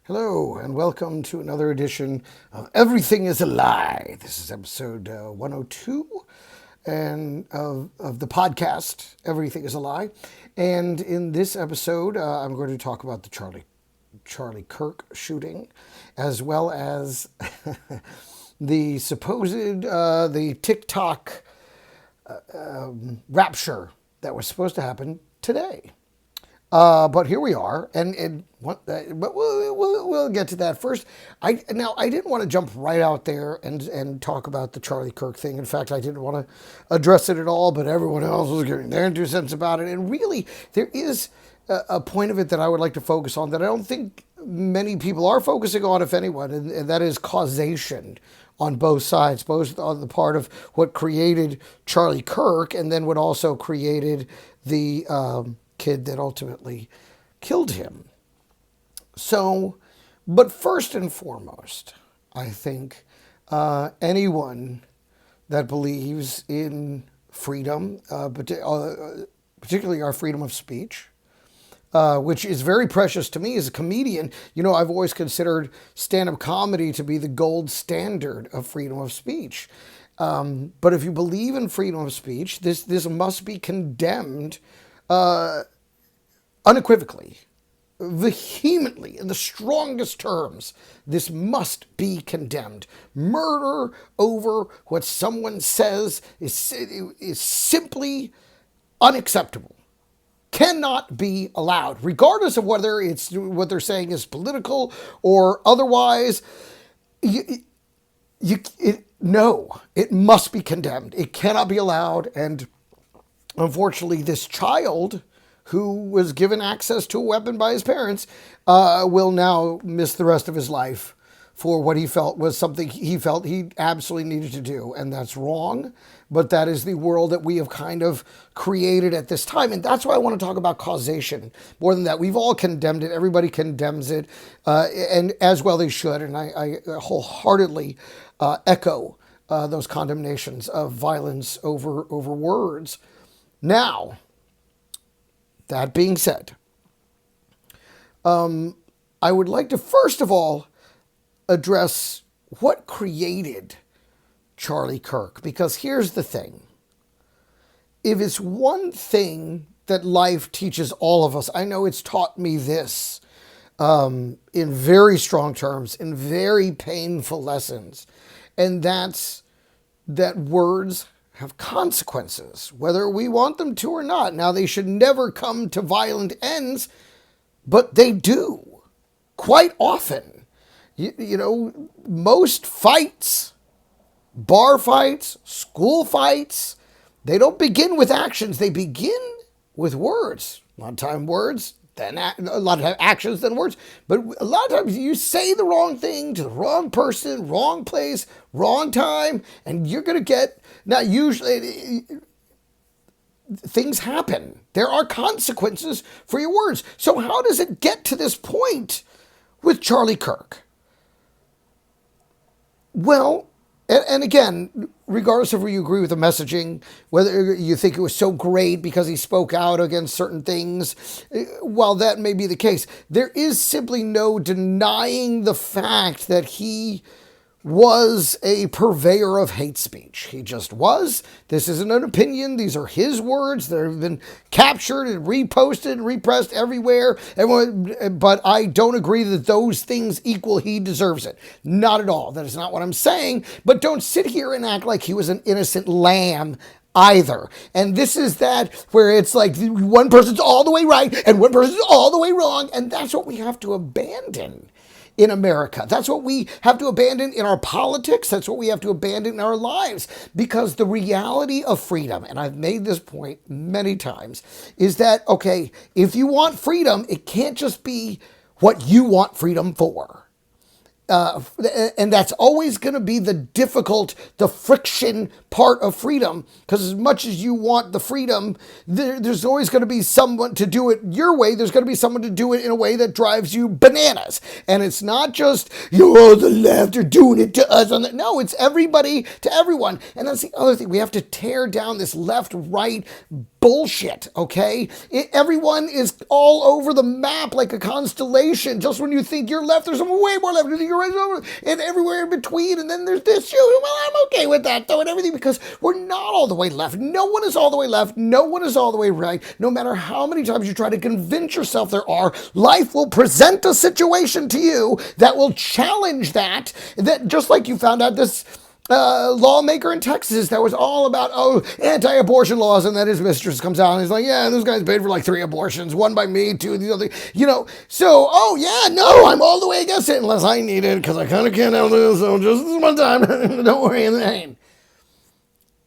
Hello, and welcome to another edition of Everything is a Lie. This is episode 102 and of the podcast, Everything is a Lie. And in this episode, I'm going to talk about the Charlie Kirk shooting, as well as the supposed, the TikTok rapture that was supposed to happen today. But here we are, but we'll get to that first. I didn't want to jump right out there and talk about the Charlie Kirk thing. In fact, I didn't want to address it at all, but everyone else was giving their 2 cents about it. And really, there is a point of it that I would like to focus on that I don't think many people are focusing on, if anyone, and that is causation on both sides, both on the part of what created Charlie Kirk and then what also created the kid that ultimately killed him. So, but first and foremost, I think anyone that believes in freedom, particularly our freedom of speech, which is very precious to me as a comedian. You know, I've always considered stand-up comedy to be the gold standard of freedom of speech. But if you believe in freedom of speech, this must be condemned unequivocally, vehemently, in the strongest terms. This must be condemned. Murder over what someone says is simply unacceptable. Cannot be allowed, regardless of whether it's what they're saying is political or otherwise. No, it must be condemned. It cannot be allowed. And unfortunately, this child who was given access to a weapon by his parents will now miss the rest of his life for what he felt was something he felt he absolutely needed to do. And that's wrong, but that is the world that we have kind of created at this time. And that's why I want to talk about causation. More than that, we've all condemned it. Everybody condemns it, and as well they should. And I wholeheartedly echo those condemnations of violence over words. Now, that being said, I would like to first of all address what created Charlie Kirk. Because here's the thing. If it's one thing that life teaches all of us, I know it's taught me this in very strong terms, in very painful lessons, and that's that words have consequences, whether we want them to or not. Now, they should never come to violent ends, but they do quite often. You know, most fights, bar fights, school fights, they don't begin with actions. They begin with words. A lot of time words, then a lot of actions, then words. But a lot of times you say the wrong thing to the wrong person, wrong place, wrong time, and you're going to get... Now, usually things happen. There are consequences for your words. So how does it get to this point with Charlie Kirk? Well, and again, regardless of whether you agree with the messaging, whether you think it was so great because he spoke out against certain things, while that may be the case, there is simply no denying the fact that he was a purveyor of hate speech. He just was. This isn't an opinion. These are his words. They've been captured and reposted and repressed everywhere. But I don't agree that those things equal he deserves it. Not at all. That is not what I'm saying. But don't sit here and act like he was an innocent lamb either. And this is that where it's like one person's all the way right and one person's all the way wrong. And that's what we have to abandon in America. That's what we have to abandon in our politics. That's what we have to abandon in our lives. Because the reality of freedom, and I've made this point many times, is that, okay, if you want freedom, it can't just be what you want freedom for. And that's always going to be the friction part of freedom. Because as much as you want the freedom, there's always going to be someone to do it your way. There's going to be someone to do it in a way that drives you bananas. And it's not just, the left are doing it to us. No, it's everybody to everyone. And that's the other thing. We have to tear down this left-right bullshit, okay? Everyone is all over the map like a constellation. Just when you think you're left, there's way more left. You think you're right over, and everywhere in between. And then there's this. Well, I'm okay with that, though, and everything, because we're not all the way left. No one is all the way left. No one is all the way right. No matter how many times you try to convince yourself there are, life will present a situation to you that will challenge that. That just like you found out this lawmaker in Texas that was all about, anti-abortion laws, and then his mistress comes out and he's like, yeah, this guy's paid for like 3 abortions, 1 by me, 2 the other, so, I'm all the way against it unless I need it, because I kind of can't have this, so just this one time, don't worry, in the name.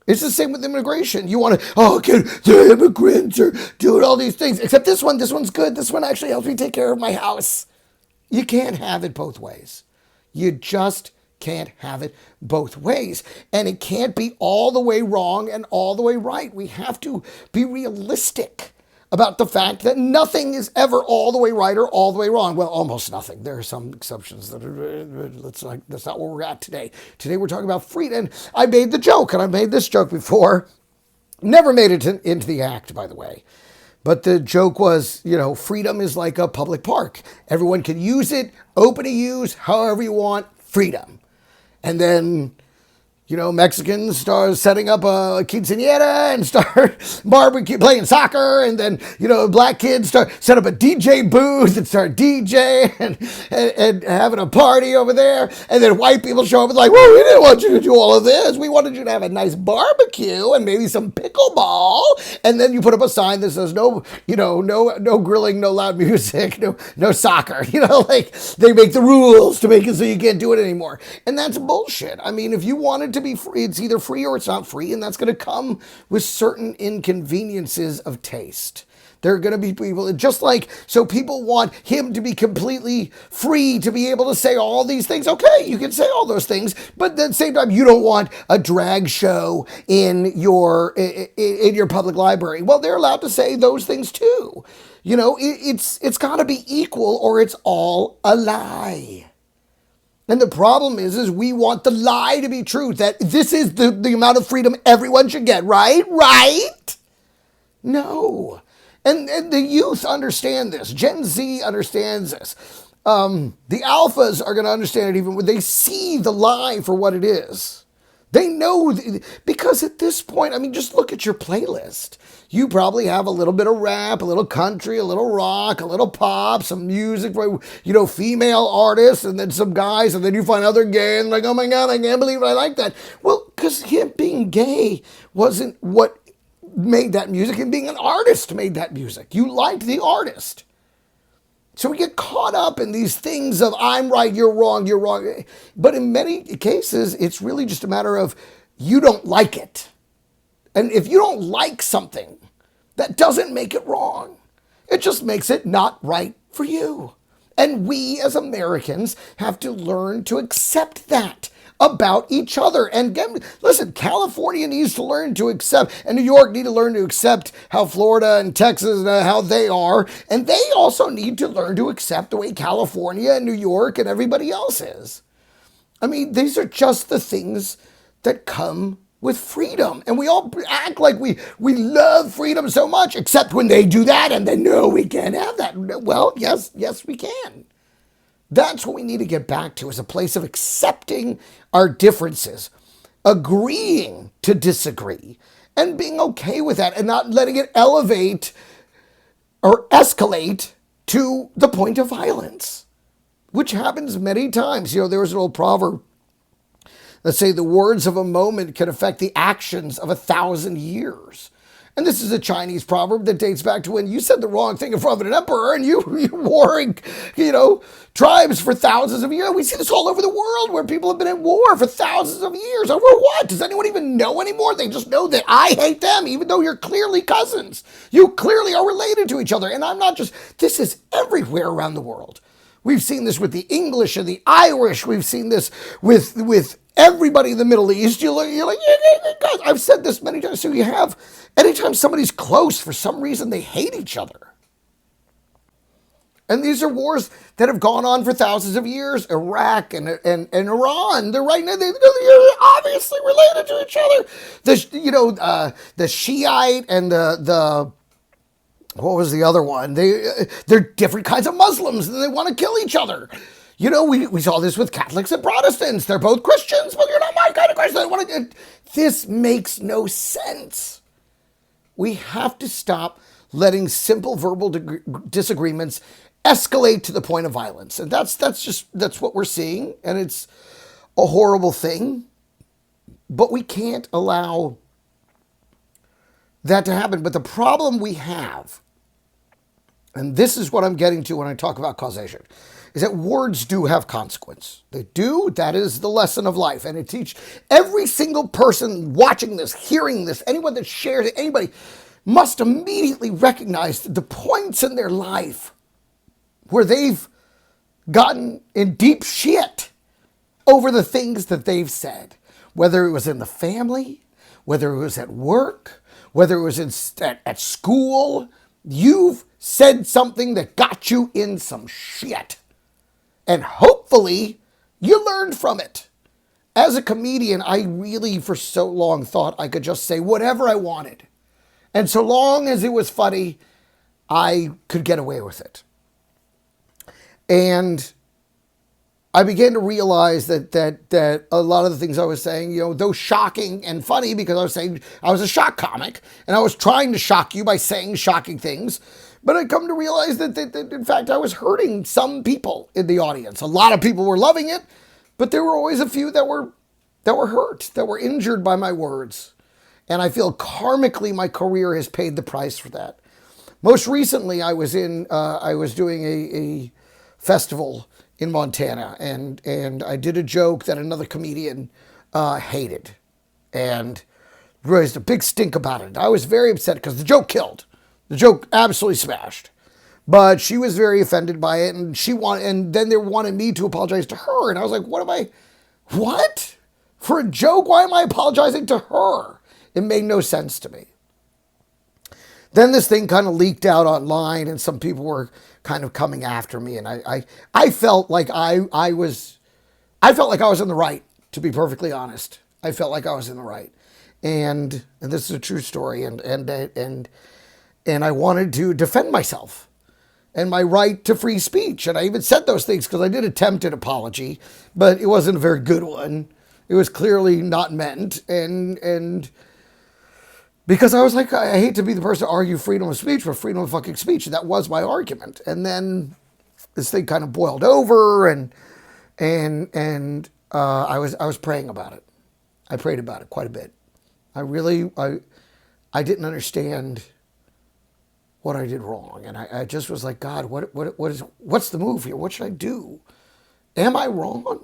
It's the same with immigration. You want to, get the immigrants are doing all these things, except this one's good. This one actually helps me take care of my house. You can't have it both ways. You just can't have it both ways. And it can't be all the way wrong and all the way right. We have to be realistic about the fact that nothing is ever all the way right or all the way wrong. Well, almost nothing. There are some exceptions that that's not where we're at today. Today we're talking about freedom. And I made the joke, and I made this joke before. Never made it into the act, by the way. But the joke was, freedom is like a public park. Everyone can use it, open to use, however you want, freedom. And then, Mexicans start setting up a quinceañera and start barbecue, playing soccer. And then, black kids set up a DJ booth and start DJ and having a party over there. And then white people show up and like, well, we didn't want you to do all of this. We wanted you to have a nice barbecue and maybe some pickleball. And then you put up a sign that says no grilling, no loud music, no soccer. Like they make the rules to make it so you can't do it anymore. And that's bullshit. I mean, if you wanted to be free, it's either free or it's not free, and that's going to come with certain inconveniences of taste. There are going to be people, so people want him to be completely free to be able to say all these things. Okay, you can say all those things, but at the same time, you don't want a drag show in your public library. Well, they're allowed to say those things too. It's got to be equal, or it's all a lie. And the problem is we want the lie to be true, that this is the amount of freedom everyone should get, right? Right? No. And the youth understand this. Gen Z understands this. The alphas are going to understand it even when they see the lie for what it is. They know, because at this point, just look at your playlist. You probably have a little bit of rap, a little country, a little rock, a little pop, some music for, female artists, and then some guys, and then you find other gay, and like, oh my God, I can't believe I like that. Well, because him being gay wasn't what made that music, and being an artist made that music. You liked the artist. So we get caught up in these things of I'm right, you're wrong, you're wrong. But in many cases, it's really just a matter of you don't like it. And if you don't like something, that doesn't make it wrong. It just makes it not right for you. And we as Americans have to learn to accept that about each other. And listen, California needs to learn to accept, and New York need to learn to accept how Florida and Texas, how they are. And they also need to learn to accept the way California and New York and everybody else is. These are just the things that come with freedom. And we all act like we love freedom so much, except when they do that, and then, no, we can't have that. Well, yes, we can. That's what we need to get back to, is a place of accepting our differences, agreeing to disagree, and being okay with that, and not letting it elevate or escalate to the point of violence, which happens many times. There was an old proverb that say the words of a moment can affect the actions of 1,000 years. And this is a Chinese proverb that dates back to when you said the wrong thing in front of an emperor and you warring, tribes for thousands of years. We see this all over the world where people have been at war for thousands of years. Over what? Does anyone even know anymore? They just know that I hate them, even though you're clearly cousins. You clearly are related to each other. And this is everywhere around the world. We've seen this with the English and the Irish. We've seen this with everybody in the Middle East. You're like, God, I've said this many times. So you have, anytime somebody's close, for some reason, they hate each other. And these are wars that have gone on for thousands of years. Iraq and Iran, they're right now, they're obviously related to each other. The Shiite and the what was the other one? They're different kinds of Muslims, and they want to kill each other. We saw this with Catholics and Protestants. They're both Christians, but you're not my kind of Christian. This makes no sense. We have to stop letting simple verbal disagreements escalate to the point of violence. And that's what we're seeing. And it's a horrible thing. But we can't allow that to happen. But the problem we have, and this is what I'm getting to when I talk about causation, is that words do have consequence. They do. That is the lesson of life. And it teaches every single person watching this, hearing this, anyone that shares it, anybody must immediately recognize the points in their life where they've gotten in deep shit over the things that they've said, whether it was in the family, whether it was at work, whether it was at school. You've said something that got you in some shit. And hopefully you learned from it. As a comedian, I really for so long thought I could just say whatever I wanted. And so long as it was funny, I could get away with it. And I began to realize that a lot of the things I was saying, though shocking and funny, because I was saying I was a shock comic and I was trying to shock you by saying shocking things, but I come to realize that in fact I was hurting some people in the audience. A lot of people were loving it, but there were always a few that were hurt, that were injured by my words. And I feel karmically my career has paid the price for that. Most recently, I was doing a festival in Montana, and I did a joke that another comedian hated, and raised a big stink about it. I was very upset because the joke killed. The joke absolutely smashed. But she was very offended by it, and then they wanted me to apologize to her, and I was like, what? For a joke? Why am I apologizing to her? It made no sense to me. Then this thing kind of leaked out online, and some people were kind of coming after me, and I felt like I was in the right, to be perfectly honest. I felt like I was in the right, and this is a true story, and I wanted to defend myself and my right to free speech, and I even said those things because I did attempt an apology, but it wasn't a very good one. It was clearly not meant, and because I was like, I hate to be the person to argue freedom of speech, but freedom of fucking speech. That was my argument. And then this thing kind of boiled over, and I was praying about it. I prayed about it quite a bit. I didn't understand what I did wrong, and I just was like, God, what's the move here? What should I do? Am I wrong?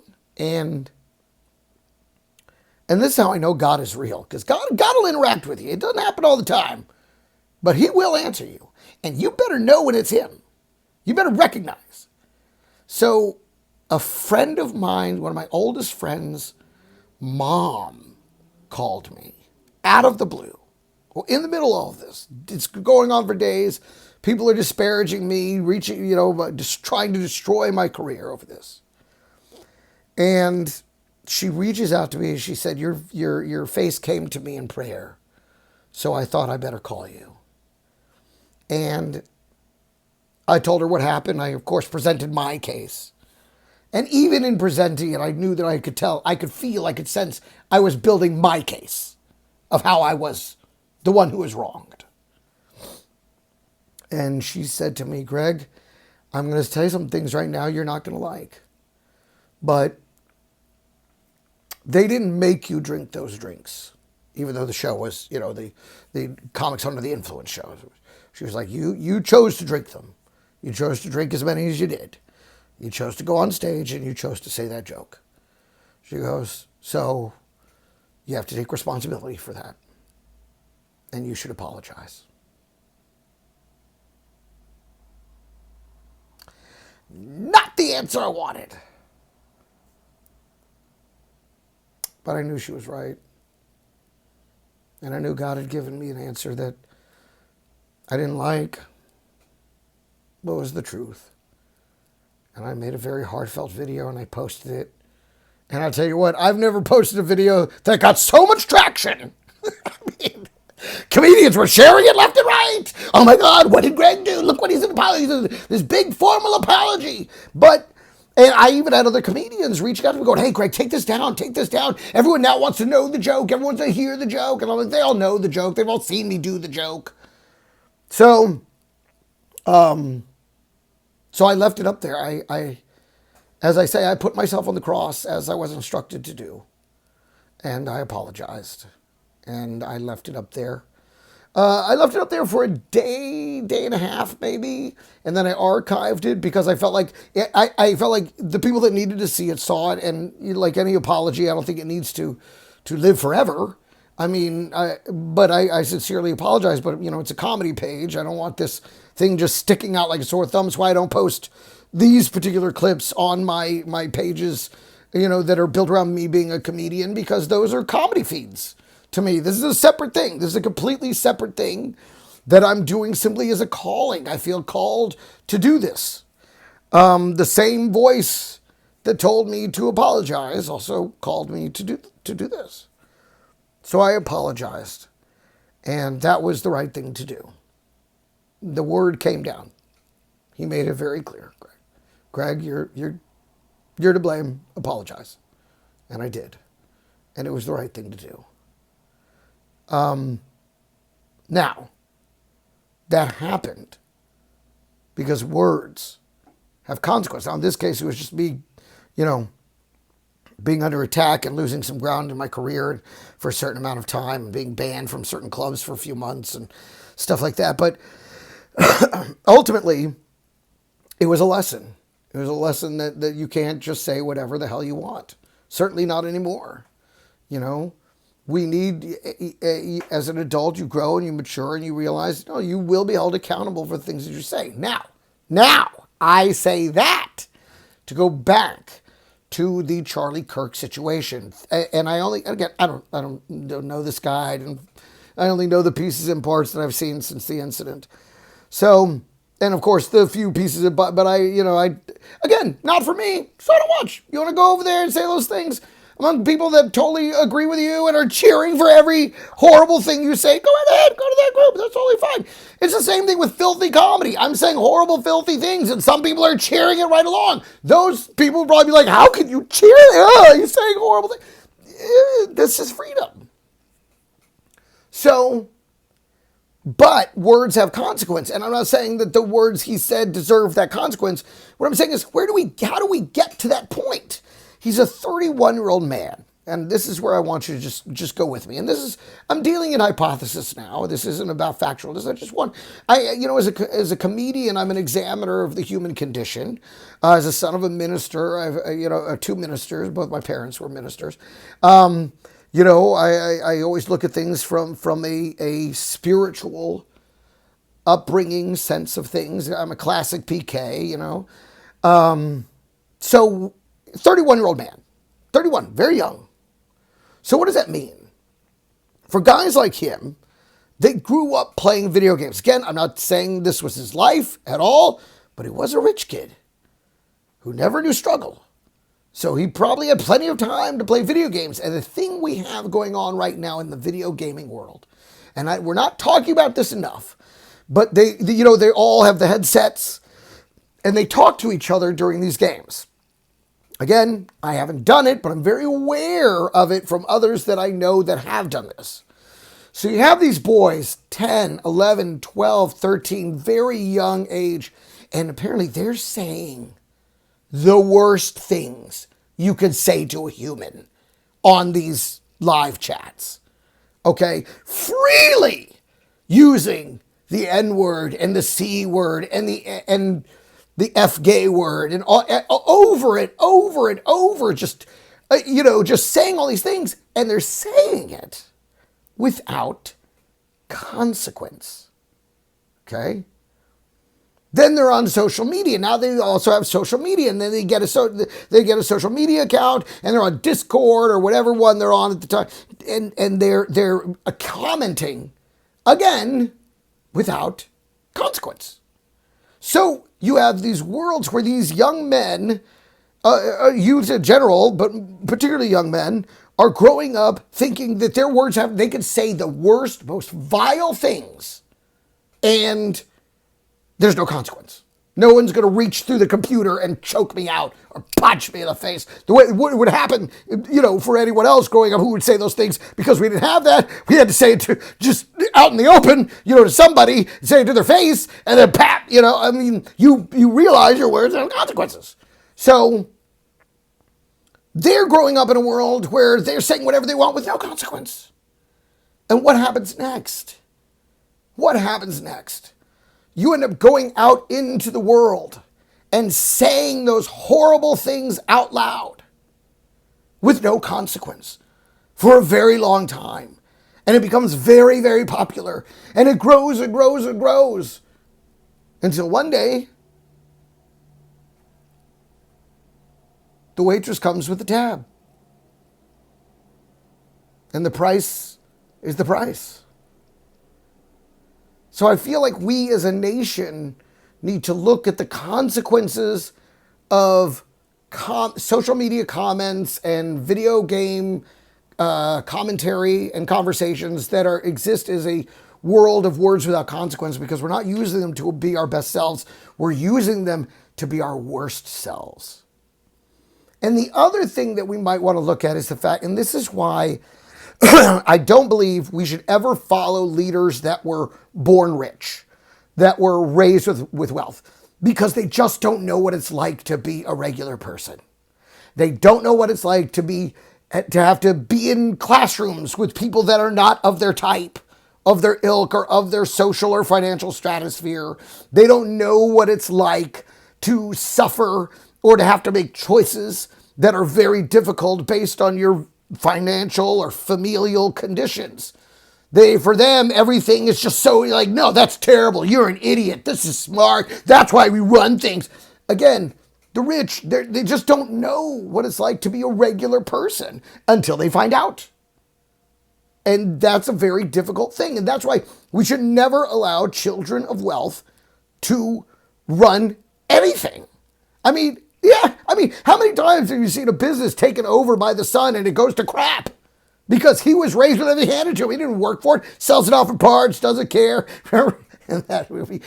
And this is how I know God is real, because God will interact with you. It doesn't happen all the time, but he will answer you. And you better know when it's him. You better recognize. So a friend of mine, one of my oldest friends' mom, called me out of the blue. Well, in the middle of all of this, it's going on for days. People are disparaging me, just trying to destroy my career over this. And she reaches out to me and she said, your face came to me in prayer, so I thought I better call you. And I told her what happened. I, of course, presented my case. And even in presenting it, I knew that I could tell, I could feel, I could sense I was building my case of how I was the one who was wronged. And she said to me, Greg, I'm going to tell you some things right now you're not going to like. But they didn't make you drink those drinks, even though the show was, the Comics Under the Influence show. She was like, you chose to drink them. You chose to drink as many as you did. You chose to go on stage and you chose to say that joke. She goes, so you have to take responsibility for that. And you should apologize. Not the answer I wanted. But I knew she was right. And I knew God had given me an answer that I didn't like, but was the truth. And I made a very heartfelt video and I posted it. And I'll tell you what, I've never posted a video that got so much traction. I mean, comedians were sharing it left and right. Oh my God, what did Greg do? Look what he's an apology. This big formal apology. And I even had other comedians reaching out to me going, hey, Greg, take this down, take this down. Everyone now wants to know the joke. Everyone wants to hear the joke. And I'm like, they all know the joke. They've all seen me do the joke. So I left it up there. As I say, I put myself on the cross as I was instructed to do. And I apologized. And I left it up there. I left it up there for a day and a half, maybe, and then I archived it because I felt like I felt like the people that needed to see it saw it, and like any apology, I don't think it needs to live forever. I mean, but I sincerely apologize. But it's a comedy page. I don't want this thing just sticking out like a sore thumb. That's why I don't post these particular clips on my pages, that are built around me being a comedian, because those are comedy feeds. To me, this is a separate thing. This is a completely separate thing that I'm doing simply as a calling. I feel called to do this. The same voice that told me to apologize also called me to do this. So I apologized, and that was the right thing to do. The word came down. He made it very clear. Greg, you're to blame. Apologize, and I did, and it was the right thing to do. Now, that happened because words have consequences. Now, in this case, it was just me, being under attack and losing some ground in my career for a certain amount of time and being banned from certain clubs for a few months and stuff like that. But ultimately, it was a lesson. It was a lesson that you can't just say whatever the hell you want. Certainly not anymore. We need, as an adult, you grow and you mature and you realize, you will be held accountable for the things that you say. Now, I say that to go back to the Charlie Kirk situation. And I don't know this guy. I only know the pieces and parts that I've seen since the incident. So, and of course, the few pieces of, but again, not for me. So I don't watch. You want to go over there and say those things among people that totally agree with you and are cheering for every horrible thing you say, go ahead, go to that group. That's totally fine. It's the same thing with filthy comedy. I'm saying horrible, filthy things, and some people are cheering it right along. Those people would probably be like, how can you cheer it? You're saying horrible things. This is freedom. So, but words have consequence. And I'm not saying that the words he said deserve that consequence. What I'm saying is, how do we get to that point? He's a 31-year-old man, and this is where I want you to just go with me. And I'm dealing in hypothesis now. This isn't about factual. This is just one. As a comedian, I'm an examiner of the human condition. As a son of a minister, I've 2 ministers. Both my parents were ministers. I always look at things from a spiritual upbringing sense of things. I'm a classic PK. So. 31-year-old man. 31, very young. So what does that mean? For guys like him, they grew up playing video games. Again, I'm not saying this was his life at all, but he was a rich kid who never knew struggle. So he probably had plenty of time to play video games. And the thing we have going on right now in the video gaming world, and we're not talking about this enough, but they all have the headsets and they talk to each other during these games. Again, I haven't done it, but I'm very aware of it from others that I know that have done this. So you have these boys, 10, 11, 12, 13, very young age, and apparently they're saying the worst things you could say to a human on these live chats. Okay? Freely using the N-word and the C-word and the F gay word and all, over and over, just saying all these things, and they're saying it without consequence. Okay? Then they're on social media. Now they also have social media, and then they get a social media account, and they're on Discord or whatever one they're on at the time, and they're commenting again without consequence. So you have these worlds where these young men, youth in general, but particularly young men, are growing up thinking that their words they can say the worst, most vile things, and there's no consequence. No one's going to reach through the computer and choke me out or punch me in the face. The way it would happen, for anyone else growing up who would say those things, because we didn't have that. We had to say it to just out in the open, to somebody, say it to their face, and then pat, you realize your words have consequences. So they're growing up in a world where they're saying whatever they want with no consequence. And what happens next? What happens next? You end up going out into the world and saying those horrible things out loud with no consequence for a very long time. And it becomes very, very popular. And it grows and grows and grows until one day the waitress comes with the tab. And the price is the price. So I feel like we as a nation need to look at the consequences of social media comments and video game commentary and conversations that exist as a world of words without consequence, because we're not using them to be our best selves. We're using them to be our worst selves. And the other thing that we might want to look at is the fact, and this is why I don't believe we should ever follow leaders that were born rich, that were raised with wealth, because they just don't know what it's like to be a regular person. They don't know what it's like to have to be in classrooms with people that are not of their type, of their ilk, or of their social or financial stratosphere. They don't know what it's like to suffer or to have to make choices that are very difficult based on your financial or familial conditions. For them, everything is just so like, no, that's terrible. You're an idiot. This is smart. That's why we run things. Again, the rich, they just don't know what it's like to be a regular person until they find out. And that's a very difficult thing. And that's why we should never allow children of wealth to run anything. How many times have you seen a business taken over by the son and it goes to crap? Because he was raised with everything handed to him. He didn't work for it, sells it off in parts, doesn't care. Remember in that movie,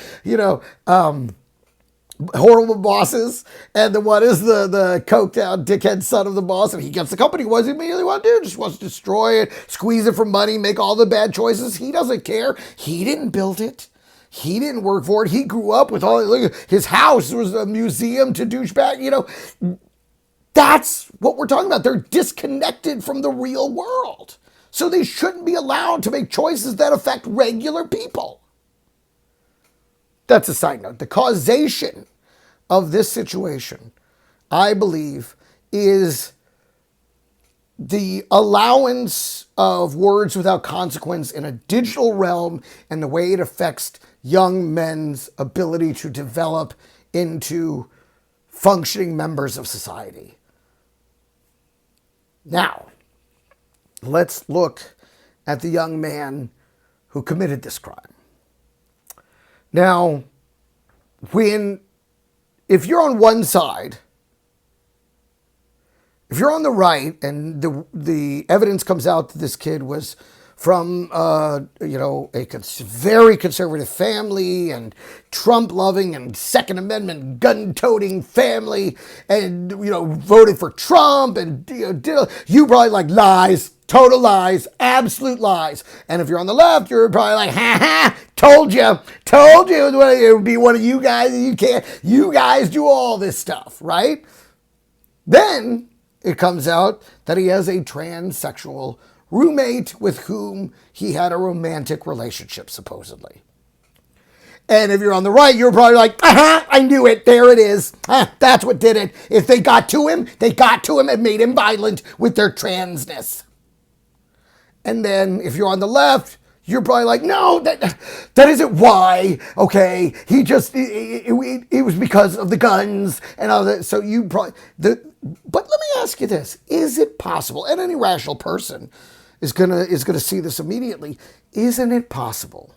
Horrible Bosses, and the one is the coked out dickhead son of the boss, and he gets the company. What does he immediately want to do? Just wants to destroy it, squeeze it for money, make all the bad choices. He doesn't care. He didn't build it. He didn't work for it. He grew up with his house was a museum to douchebag. That's what we're talking about. They're disconnected from the real world. So they shouldn't be allowed to make choices that affect regular people. That's a side note. The causation of this situation, I believe, is the allowance of words without consequence in a digital realm and the way it affects young men's ability to develop into functioning members of society. Now, let's look at the young man who committed this crime. Now, if you're on one side, if you're on the right and the evidence comes out that this kid was from a very conservative family and Trump-loving and Second Amendment gun-toting family, and voted for Trump, and you probably like lies, total lies, absolute lies. And if you're on the left, you're probably like, ha, told you it would be one of you guys. You guys do all this stuff, right? Then it comes out that he has a transsexual roommate with whom he had a romantic relationship, supposedly. And if you're on the right, you're probably like, I knew it. There it is. That's what did it. If they got to him and made him violent with their transness. And then if you're on the left, you're probably like, no, that isn't why. Okay, it was because of the guns and all that. So you probably but let me ask you this: is it possible? And any rational person is gonna see this immediately. Isn't it possible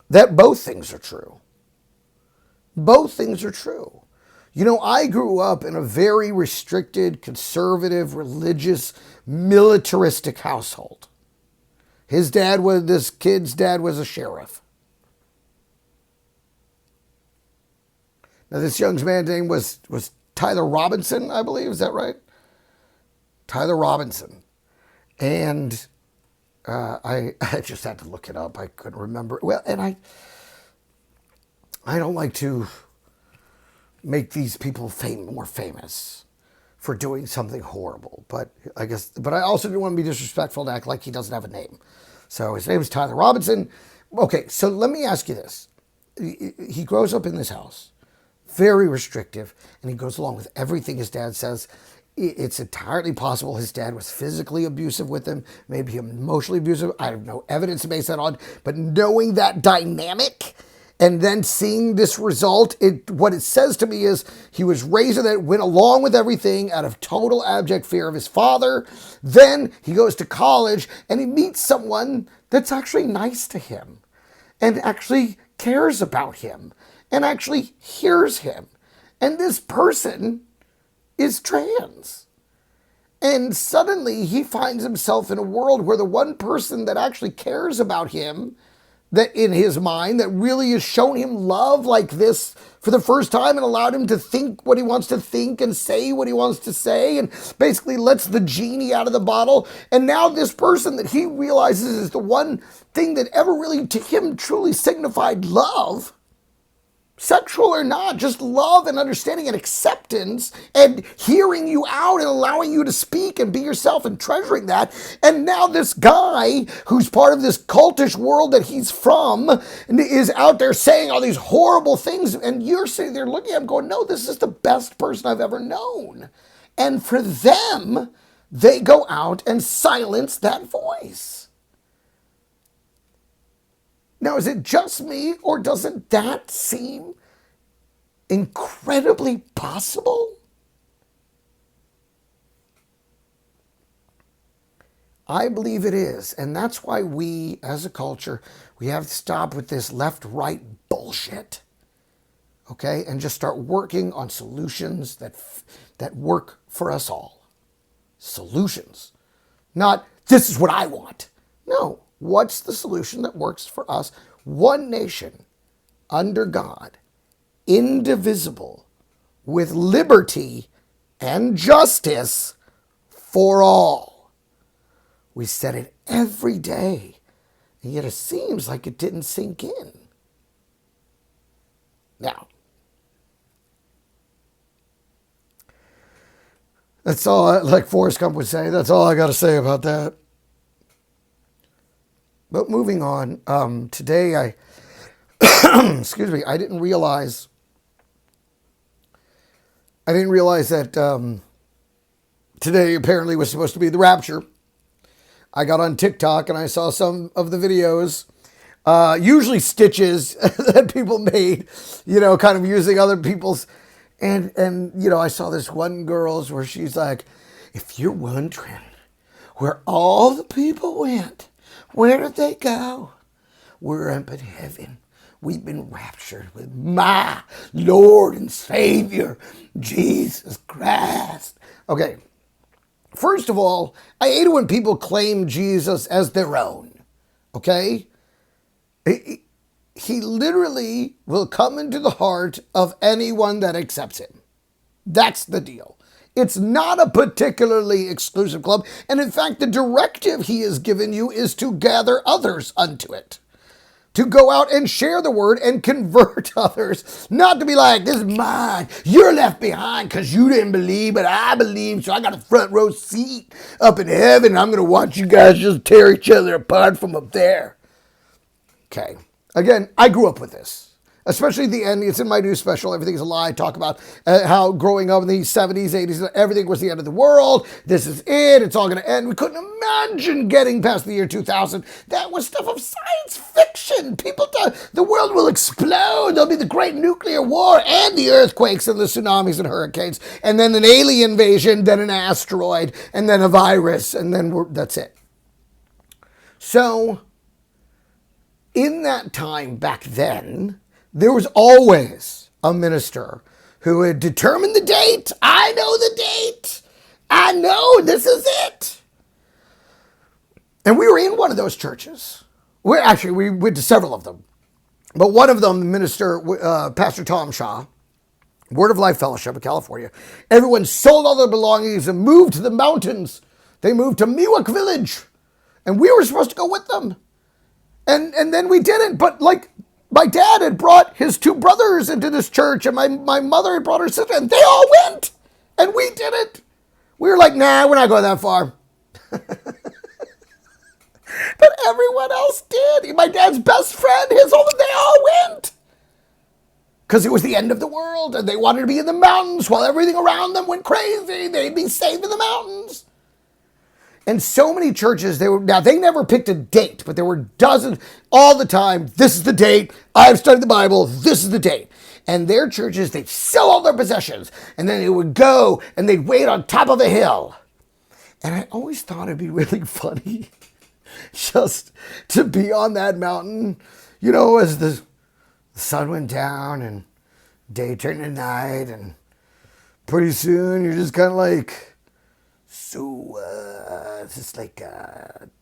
that both things are true? Both things are true. You know, I grew up in a very restricted, conservative, religious, militaristic household. This kid's dad was a sheriff. Now, this young man's name was Tyler Robinson, I believe. Is that right? Tyler Robinson. And I just had to look it up. I couldn't remember. Well, and I don't like to make these people more famous for doing something horrible. But I also didn't want to be disrespectful and act like he doesn't have a name. So his name is Tyler Robinson. Okay, so let me ask you this. He grows up in this house, very restrictive, and he goes along with everything his dad says. It's entirely possible his dad was physically abusive with him, maybe emotionally abusive. I have no evidence to base that on, but knowing that dynamic and then seeing this result, what it says to me is he was raised in that, went along with everything out of total abject fear of his father. Then he goes to college and he meets someone that's actually nice to him and actually cares about him and actually hears him. And this person is trans. And suddenly he finds himself in a world where the one person that actually cares about him, that in his mind, that really has shown him love like this for the first time and allowed him to think what he wants to think and say what he wants to say and basically lets the genie out of the bottle. And now this person that he realizes is the one thing that ever really to him truly signified love, sexual or not, just love and understanding and acceptance and hearing you out and allowing you to speak and be yourself and treasuring that. And now this guy who's part of this cultish world that he's from is out there saying all these horrible things. And you're sitting there looking at him going, no, this is the best person I've ever known. And for them, they go out and silence that voice. Now, is it just me, or doesn't that seem incredibly possible? I believe it is, and that's why we, as a culture, we have to stop with this left-right bullshit, okay, and just start working on solutions that work for us all. Solutions, not this is what I want. No. What's the solution that works for us? One nation, under God, indivisible, with liberty and justice for all. We said it every day, and yet it seems like it didn't sink in. Now, that's all, like Forrest Gump would say, that's all I got to say about that. But moving on, today excuse me, I didn't realize that today apparently was supposed to be the rapture. I got on TikTok and I saw some of the videos, usually stitches that people made, kind of using other people's, and I saw this one girl's where she's like, if you're wondering where all the people went, where did they go? We're up in heaven. We've been raptured with my Lord and Savior, Jesus Christ. Okay, first of all, I hate it when people claim Jesus as their own, okay? He literally will come into the heart of anyone that accepts him. That's the deal. It's not a particularly exclusive club. And in fact, the directive he has given you is to gather others unto it. To go out and share the word and convert others. Not to be like, this is mine. You're left behind because you didn't believe, but I believe. So I got a front row seat up in heaven. I'm going to watch you guys just tear each other apart from up there. Okay. Again, I grew up with this. Especially the end, it's in my new special, Everything's a Lie. I talk about how growing up in the 70s, 80s, everything was the end of the world. This is it. It's all going to end. We couldn't imagine getting past the year 2000. That was stuff of science fiction. People thought the world will explode. There'll be the great nuclear war and the earthquakes and the tsunamis and hurricanes. And then an alien invasion, then an asteroid, and then a virus, and then that's it. So, in that time back then, there was always a minister who had determined the date. I know the date. I know this is it. And we were in one of those churches. We went to several of them. But one of them, the minister, Pastor Tom Shaw, Word of Life Fellowship of California, everyone sold all their belongings and moved to the mountains. They moved to Miwok Village. And we were supposed to go with them. And then we didn't. But like, my dad had brought his two brothers into this church, and my mother had brought her sister, and they all went. And we didn't. We were like, nah, we're not going that far. But everyone else did. My dad's best friend, they all went. Because it was the end of the world, and they wanted to be in the mountains while everything around them went crazy. They'd be safe in the mountains. And so many churches, they never picked a date, but there were dozens all the time. This is the date. I've studied the Bible. This is the date. And their churches, they'd sell all their possessions, and then they would go and they'd wait on top of a hill. And I always thought it'd be really funny just to be on that mountain, as the sun went down and day turned to night, and pretty soon you're just kind of like, so, is this like,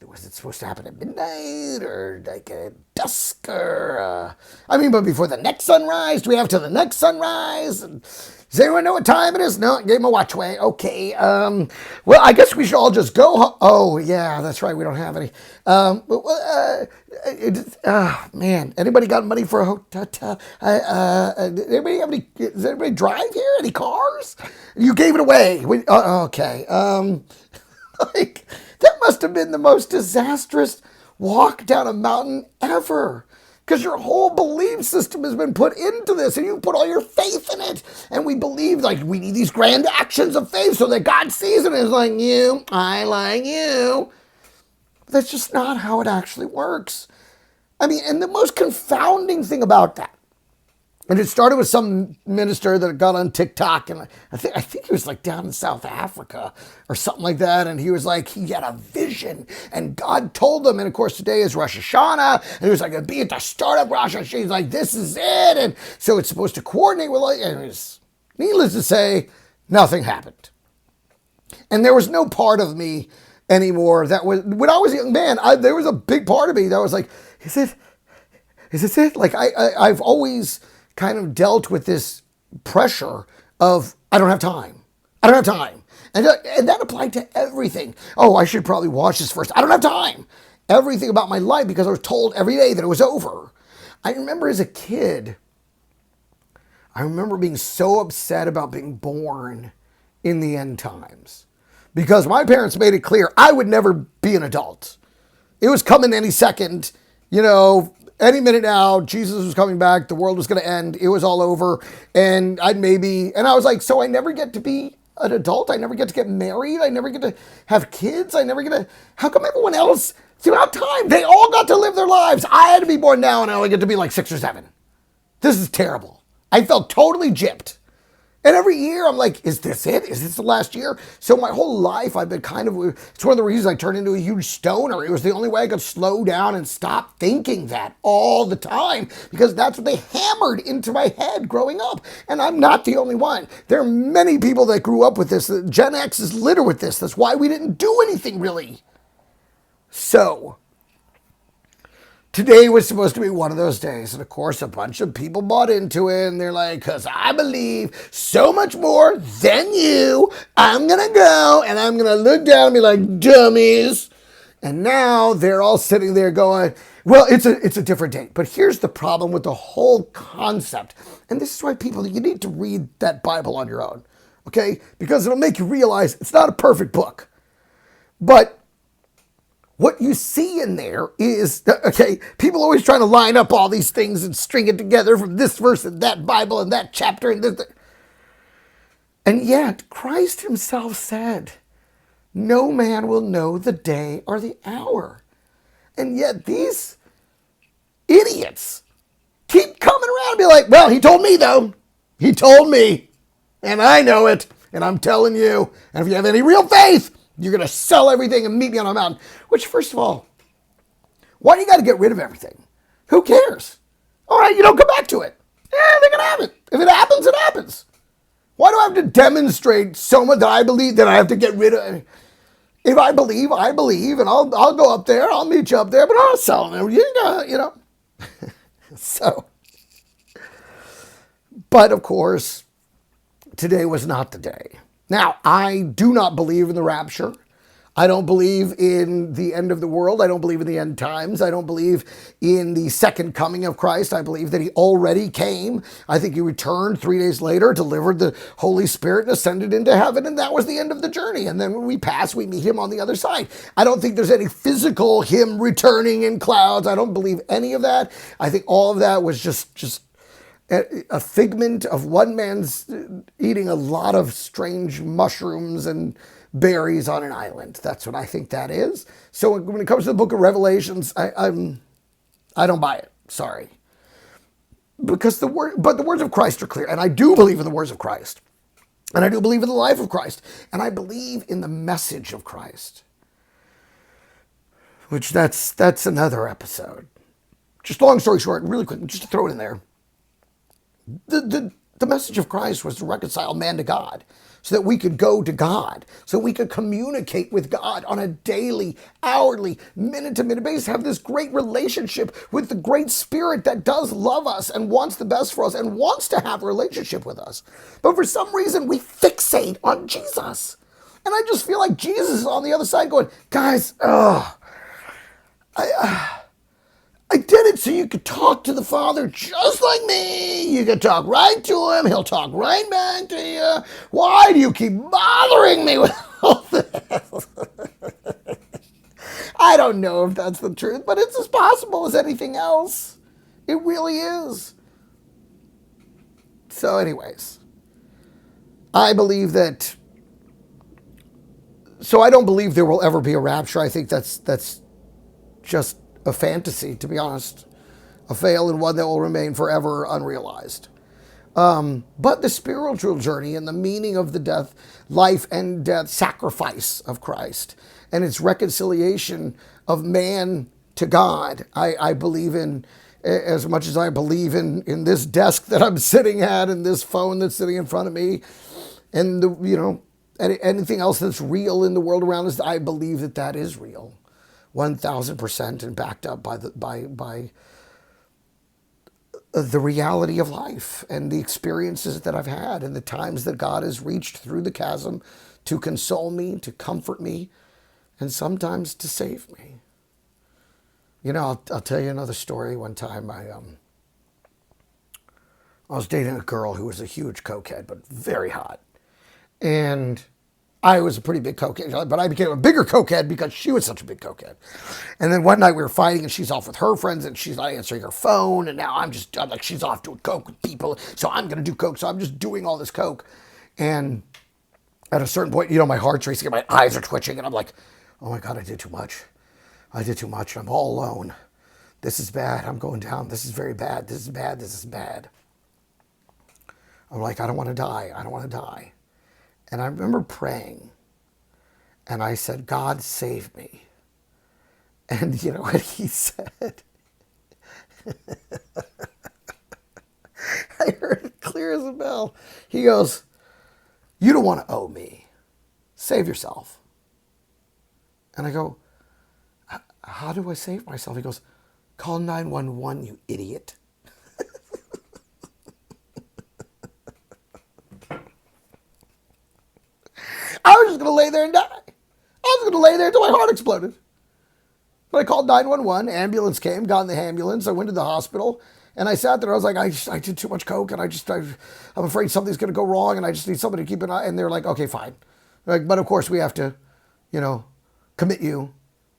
was it supposed to happen at midnight or like at dusk or, but before the next sunrise? Do we have till the next sunrise? And does anyone know what time it is? No, gave him a watch away. Okay, well, I guess we should all just go. Oh, yeah, that's right, we don't have any. Man, anybody got money for a hotel? Anybody have any, does anybody drive here? Any cars? You gave it away. Okay. Like, that must have been the most disastrous walk down a mountain ever. Because your whole belief system has been put into this, and you put all your faith in it. And we believe, like, we need these grand actions of faith so that God sees it and is like, you, I like you. But that's just not how it actually works. And the most confounding thing about that, and it started with some minister that got on TikTok, and I think he was like down in South Africa or something like that, and he was like, he had a vision, and God told him, and of course today is Rosh Hashanah, and he was like, it'd be at the start of Rosh Hashanah, he's like, this is it, and so it's supposed to coordinate with, and it's, needless to say, nothing happened. And there was no part of me anymore that was, when I was a young man, there was a big part of me that was like, is this it? Like, I've always kind of dealt with this pressure of, I don't have time. I don't have time. And that applied to everything. Oh, I should probably watch this first. I don't have time. Everything about my life, because I was told every day that it was over. I remember as a kid, I remember being so upset about being born in the end times. Because my parents made it clear I would never be an adult. It was coming any second, any minute now, Jesus was coming back, the world was going to end, it was all over, and I was like, so I never get to be an adult, I never get to get married, I never get to have kids, how come everyone else, throughout time, they all got to live their lives, I had to be born now and I only get to be like 6 or 7. This is terrible. I felt totally gypped. And every year I'm like, is this it? Is this the last year? So my whole life I've been it's one of the reasons I turned into a huge stoner. It was the only way I could slow down and stop thinking that all the time, because that's what they hammered into my head growing up. And I'm not the only one. There are many people that grew up with this. Gen X is littered with this. That's why we didn't do anything really. So today was supposed to be one of those days, and of course a bunch of people bought into it, and they're like, because I believe so much more than you, I'm going to go, and I'm going to look down and be like, dummies. And now they're all sitting there going, well, it's a different date. But here's the problem with the whole concept, and this is why you need to read that Bible on your own, okay? Because it'll make you realize it's not a perfect book. But what you see in there is, okay, people always trying to line up all these things and string it together from this verse and that Bible and that chapter and this. And yet, Christ himself said, no man will know the day or the hour. And yet these idiots keep coming around and be like, well, he told me though. He told me. And I know it. And I'm telling you. And if you have any real faith, you're going to sell everything and meet me on a mountain. Which, first of all, why do you got to get rid of everything? Who cares? All right, you don't come back to it. they can have it. If it happens, it happens. Why do I have to demonstrate so much that I believe that I have to get rid of? If I believe, I believe, and I'll go up there. I'll meet you up there, but I'm not selling it. You know. So, but of course, today was not the day. Now, I do not believe in the rapture. I don't believe in the end of the world. I don't believe in the end times. I don't believe in the second coming of Christ. I believe that he already came. I think he returned 3 days later, delivered the Holy Spirit, and ascended into heaven, and that was the end of the journey. And then when we pass, we meet him on the other side. I don't think there's any physical him returning in clouds. I don't believe any of that. I think all of that was just a figment of one man's eating a lot of strange mushrooms and berries on an island. That's what I think that is. So when it comes to the book of Revelations, I don't buy it. Sorry. Because the words of Christ are clear. And I do believe in the words of Christ. And I do believe in the life of Christ. And I believe in the message of Christ. Which that's another episode. Just long story short, really quick, just to throw it in there. The message of Christ was to reconcile man to God so that we could go to God, so we could communicate with God on a daily, hourly, minute-to-minute basis, have this great relationship with the great Spirit that does love us and wants the best for us and wants to have a relationship with us. But for some reason, we fixate on Jesus. And I just feel like Jesus is on the other side going, guys, I did it so you could talk to the Father just like me. You could talk right to him. He'll talk right back to you. Why do you keep bothering me with all this? I don't know if that's the truth, but it's as possible as anything else. It really is. So anyways, I believe that. So I don't believe there will ever be a rapture. I think that's just a fantasy, to be honest, a fail and one that will remain forever unrealized. But the spiritual journey and the meaning of the death, life and death sacrifice of Christ and its reconciliation of man to God, I believe in as much as I believe in this desk that I'm sitting at and this phone that's sitting in front of me and anything else that's real in the world around us. I believe that is real. 1,000% and backed up by the reality of life and the experiences that I've had and the times that God has reached through the chasm to console me, to comfort me, and sometimes to save me. You know, I'll tell you another story. One time I was dating a girl who was a huge cokehead, but very hot. And I was a pretty big cokehead, but I became a bigger cokehead because she was such a big cokehead. And then one night we were fighting and she's off with her friends and she's not answering her phone. And now I'm like, she's off doing coke with people. So I'm going to do coke. So I'm just doing all this coke. And at a certain point, my heart's racing and my eyes are twitching. And I'm like, oh my God, I did too much. I did too much. I'm all alone. This is bad. I'm going down. This is very bad. This is bad. This is bad. I'm like, I don't want to die. I don't want to die. And I remember praying, and I said, God, save me. And you know what he said? I heard it clear as a bell. He goes, you don't want to owe me. Save yourself. And I go, how do I save myself? He goes, call 911, you idiot. I was just going to lay there and die. I was going to lay there until my heart exploded. But I called 911. Ambulance came, got in the ambulance. I went to the hospital. And I sat there. I was like, I did too much coke. And I'm afraid something's going to go wrong. And I just need somebody to keep an eye. And they're like, okay, fine. Like, but of course, we have to, commit you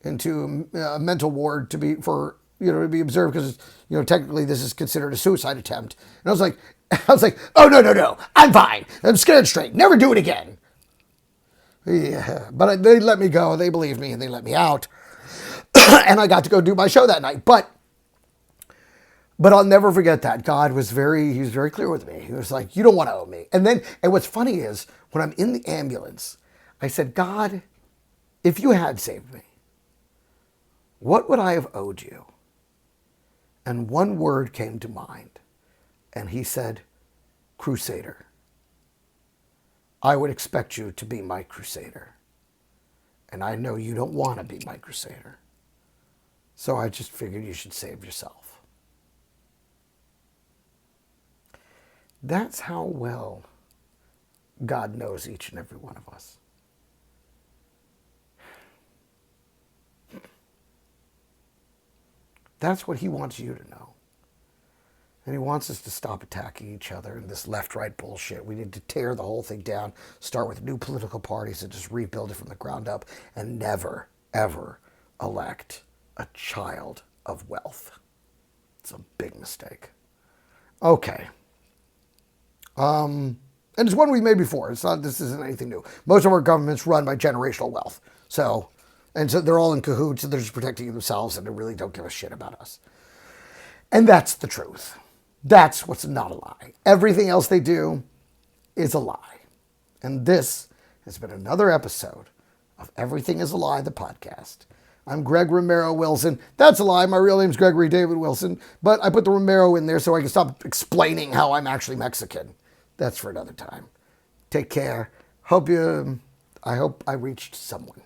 into a mental ward to be observed because, technically this is considered a suicide attempt. And I was like, oh, no. I'm fine. I'm scared straight. Never do it again. Yeah, but they let me go. They believed me and they let me out. And I got to go do my show that night. But I'll never forget that. God was he was very clear with me. He was like, you don't want to owe me. And what's funny is when I'm in the ambulance, I said, God, if you had saved me, what would I have owed you? And one word came to mind. And he said, Crusader. I would expect you to be my crusader. And I know you don't want to be my crusader. So I just figured you should save yourself. That's how well God knows each and every one of us. That's what he wants you to know. And he wants us to stop attacking each other in this left-right bullshit. We need to tear the whole thing down, start with new political parties and just rebuild it from the ground up and never, ever elect a child of wealth. It's a big mistake. Okay. And it's one we've made before. This isn't anything new. Most of our government's run by generational wealth. So they're all in cahoots and they're just protecting themselves and they really don't give a shit about us. And that's the truth. That's what's not a lie. Everything else they do is a lie. And this has been another episode of Everything is a Lie, the podcast. I'm Greg Romero Wilson. That's a lie. My real name's Gregory David Wilson. But I put the Romero in there so I can stop explaining how I'm actually Mexican. That's for another time. Take care. I hope I reached someone.